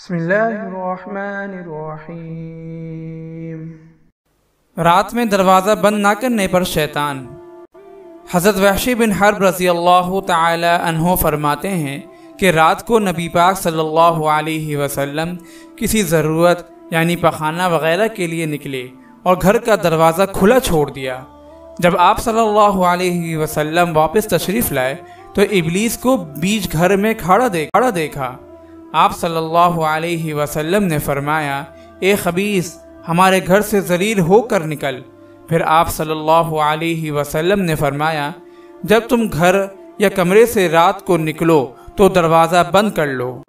بسم اللہ الرحمن الرحیم۔ رات میں دروازہ بند نہ کرنے پر شیطان۔ حضرت وحشی بن حرب رضی اللہ تعالی عنہ فرماتے ہیں کہ رات کو نبی پاک صلی اللہ علیہ وسلم کسی ضرورت یعنی پخانہ وغیرہ کے لیے نکلے اور گھر کا دروازہ کھلا چھوڑ دیا۔ جب آپ صلی اللہ علیہ وسلم واپس تشریف لائے تو ابلیس کو بیچ گھر میں کھڑا دیکھا۔ آپ صلی اللہ علیہ وسلم نے فرمایا، اے خبیث، ہمارے گھر سے ذلیل ہو کر نکل۔ پھر آپ صلی اللہ علیہ وسلم نے فرمایا، جب تم گھر یا کمرے سے رات کو نکلو تو دروازہ بند کر لو۔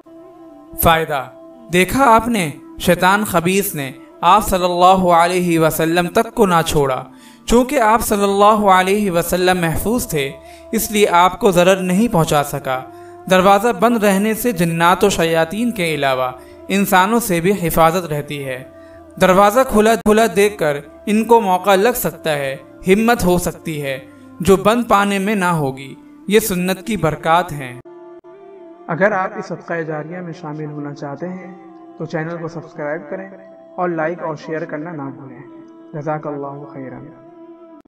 فائدہ دیکھا آپ نے، شیطان خبیث نے آپ صلی اللہ علیہ وسلم تک کو نہ چھوڑا۔ چونکہ آپ صلی اللہ علیہ وسلم محفوظ تھے اس لیے آپ کو ضرر نہیں پہنچا سکا۔ دروازہ بند رہنے سے جنات و شیاطین کے علاوہ انسانوں سے بھی حفاظت رہتی ہے۔ دروازہ کھلا دیکھ کر ان کو موقع لگ سکتا ہے، ہمت ہو سکتی ہے جو بند پانے میں نہ ہوگی۔ یہ سنت کی برکات ہیں۔ اگر آپ اس صدقہ جاریہ میں شامل ہونا چاہتے ہیں تو چینل کو سبسکرائب کریں اور لائک اور شیئر کرنا نہ بھولیں۔ جزاک اللہ خیرا۔